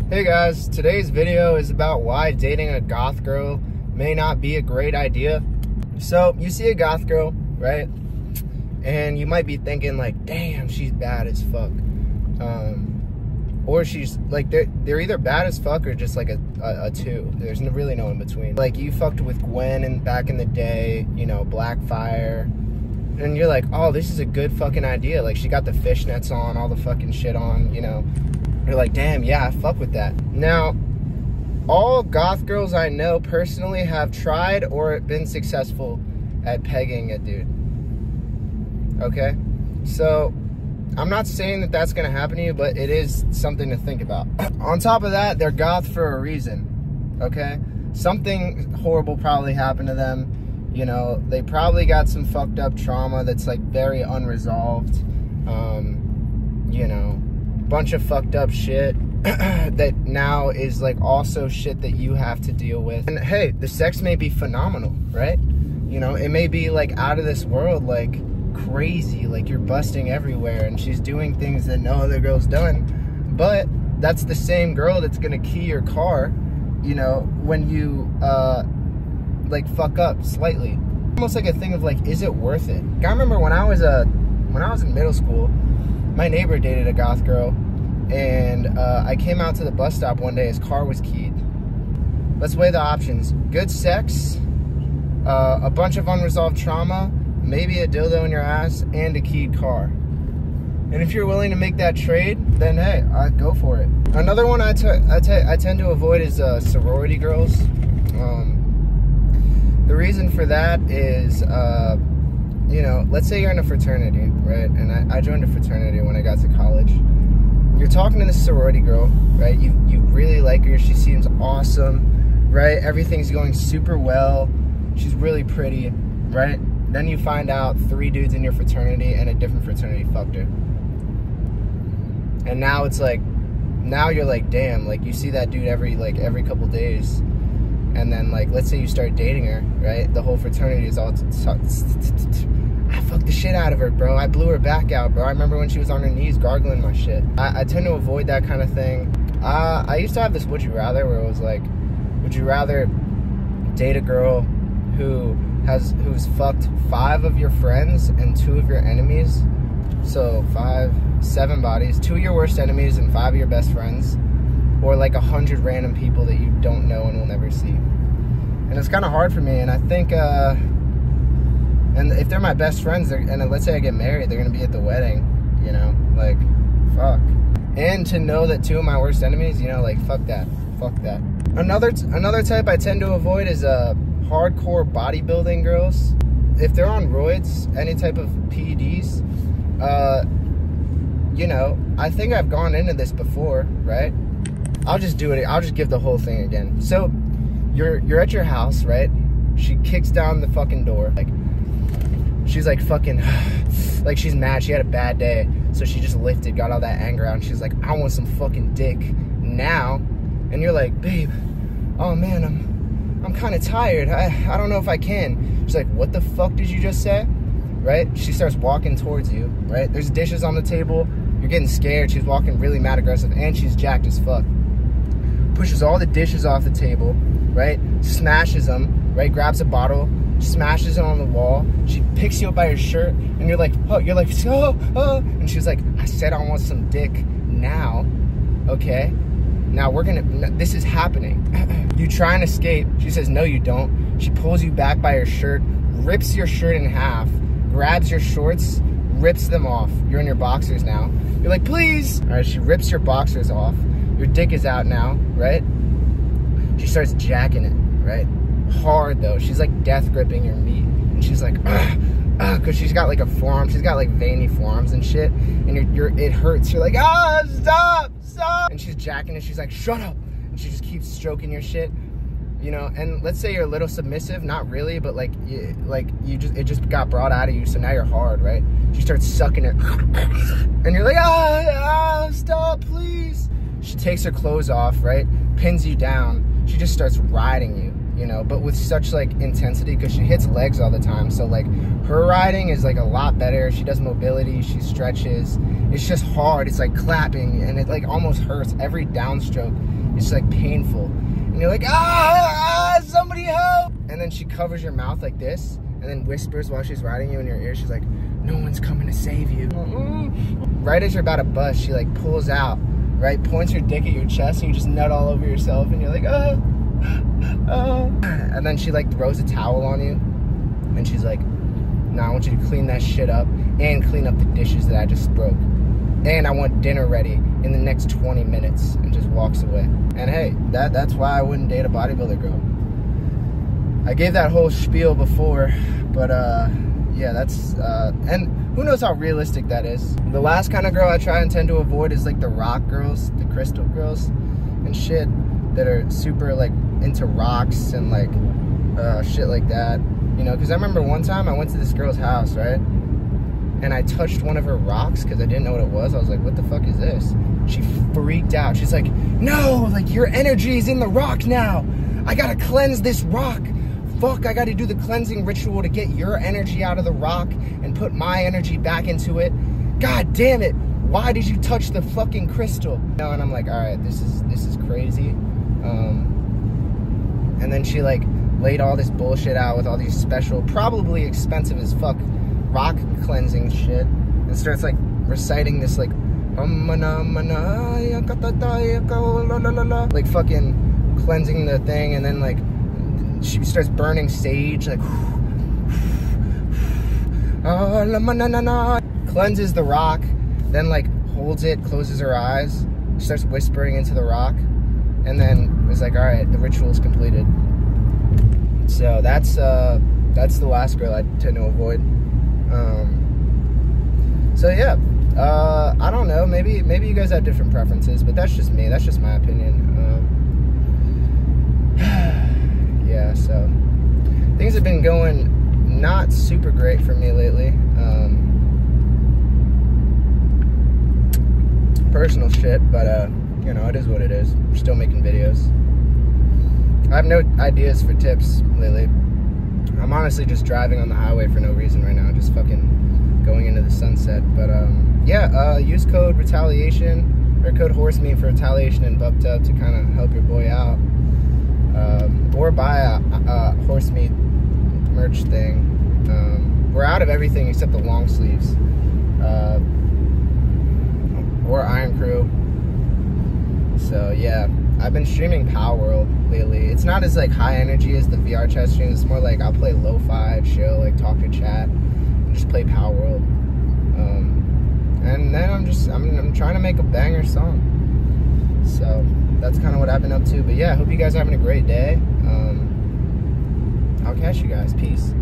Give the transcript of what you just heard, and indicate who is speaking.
Speaker 1: Hey guys, today's video is about why dating a goth girl may not be a great idea. So you see a goth girl, right? And you might be thinking like, damn, she's bad as fuck. Or she's like, they're either bad as fuck or just like a two. There's really no in between. Like you fucked with Gwen back in the day, you know, Blackfire. And you're like, oh, this is a good fucking idea. Like she got the fishnets on, all the fucking shit on, you know. You're like, damn, yeah, I fuck with that. Now, all goth girls I know personally have tried or been successful at pegging a dude. Okay? So, I'm not saying that that's gonna happen to you, but it is something to think about. On top of that, they're goth for a reason. Okay? Something horrible probably happened to them. You know, they probably got some fucked up trauma that's like very unresolved. You know, bunch of fucked up shit that now is like also shit that you have to deal with. And hey, the sex may be phenomenal, right? You know, it may be like out of this world, like crazy, like you're busting everywhere and she's doing things that no other girl's done. But that's the same girl that's gonna key your car, you know, when you like fuck up slightly. Almost like a thing of like, is it worth it? I remember when I was in middle school, my neighbor dated a goth girl, and I came out to the bus stop one day. His car was keyed. Let's weigh the options. Good sex, a bunch of unresolved trauma, maybe a dildo in your ass, and a keyed car. And if you're willing to make that trade, then hey, I'd go for it. Another one I tend to avoid is sorority girls. The reason for that is, you know, let's say you're in a fraternity, right? And I joined a fraternity when I got to college. You're talking to this sorority girl, right? You really like her. She seems awesome, right? Everything's going super well. She's really pretty, right? Then you find out 3 dudes in your fraternity and a different fraternity fucked her. And now it's like, now you're like, damn, like you see that dude every couple days. And then, like, let's say you start dating her, right? The whole fraternity is all, I fucked the shit out of her, bro. I blew her back out, bro. I remember when she was on her knees gargling my shit. I tend to avoid that kind of thing. I used to have this would you rather where it was like, would you rather date a girl who's fucked 5 of your friends and 2 of your enemies? So 7 bodies, 2 of your worst enemies and 5 of your best friends. Or like 100 random people that you don't know and will never see. And it's kind of hard for me, and I think, and if they're my best friends, and let's say I get married, they're gonna be at the wedding, you know, like, fuck. And to know that 2 of my worst enemies, you know, like, fuck that. Another type I tend to avoid is hardcore bodybuilding girls. If they're on roids, any type of PEDs, you know, I think I've gone into this before, right? I'll just do it. I'll just give the whole thing again. So, you're at your house, right? She kicks down the fucking door. Like, she's like fucking, like she's mad. She had a bad day. So she just lifted, got all that anger out. And she's like, I want some fucking dick now. And you're like, babe, oh man, I'm kind of tired. I don't know if I can. She's like, what the fuck did you just say? Right? She starts walking towards you, right? There's dishes on the table. You're getting scared. She's walking really mad aggressive. And she's jacked as fuck. Pushes all the dishes off the table, right? Smashes them, right? Grabs a bottle, smashes it on the wall. She picks you up by your shirt, and you're like, oh, oh. And she's like, I said I want some dick now, okay? Now this is happening. You try and escape. She says, no, you don't. She pulls you back by your shirt, rips your shirt in half, grabs your shorts, rips them off. You're in your boxers now. You're like, please. All right, she rips your boxers off. Your dick is out now, right? She starts jacking it, right? Hard, though. She's like death gripping your meat. And she's like, because she's got like a forearm. She's got like veiny forearms and shit. And it hurts. You're like, stop. And she's jacking it. She's like, shut up. And she just keeps stroking your shit. You know, and let's say you're a little submissive. Not really, but like it just got brought out of you. So now you're hard, right? She starts sucking it. And you're like, stop, please. She takes her clothes off, right? Pins you down. She just starts riding you, you know, but with such like intensity because she hits legs all the time. So like her riding is like a lot better. She does mobility, she stretches. It's just hard. It's like clapping, and it like almost hurts. Every downstroke is like painful, and you're like, somebody help. And then she covers your mouth like this and then whispers while she's riding you in your ear. She's like, no one's coming to save you. Right as you're about to bust, she like pulls out, right, points her dick at your chest, and you just nut all over yourself, and you're like, and then she like throws a towel on you, and she's like, nah, I want you to clean that shit up and clean up the dishes that I just broke, and I want dinner ready in the next 20 minutes, and just walks away. And hey, that's why I wouldn't date a bodybuilder girl. I gave that whole spiel before, but yeah, that's and who knows how realistic that is. The last kind of girl I try and tend to avoid is like the rock girls, the crystal girls and shit, that are super like into rocks and like shit like that, you know, because I remember one time I went to this girl's house, right, and I touched one of her rocks because I didn't know what it was. I was like, what the fuck is this? She freaked out. She's like, no, like your energy is in the rock now. I gotta cleanse this rock. Fuck, I gotta do the cleansing ritual to get your energy out of the rock and put my energy back into it. God damn it. Why did you touch the fucking crystal? No, and I'm like, all right, this is crazy. And then she like laid all this bullshit out with all these special, probably expensive as fuck, rock cleansing shit, and starts like reciting this like like fucking cleansing the thing, and then like she starts burning sage, like cleanses the rock, then like holds it, closes her eyes, starts whispering into the rock, and then was like, all right, the ritual is completed. So that's the last girl I tend to avoid. So yeah, I don't know, maybe you guys have different preferences, but that's just me, that's just my opinion. Yeah, so things have been going not super great for me lately. Personal shit, but you know, it is what it is. We're still making videos. I have no ideas for tips lately. I'm honestly just driving on the highway for no reason right now, just fucking going into the sunset. But yeah, use code retaliation, or code Horsemeet for retaliation and Buck Tub to kind of help your boy out. Or buy a Horsemeet merch thing. We're out of everything except the long sleeves. Or Iron Crew. So yeah, I've been streaming Power World lately. It's not as like high energy as the VR chat streams. It's more like I'll play lo-fi, chill, like talk to chat, and just play Power World. And then I'm trying to make a banger song. So that's kind of what I've been up to. But yeah, I hope you guys are having a great day. I'll catch you guys. Peace.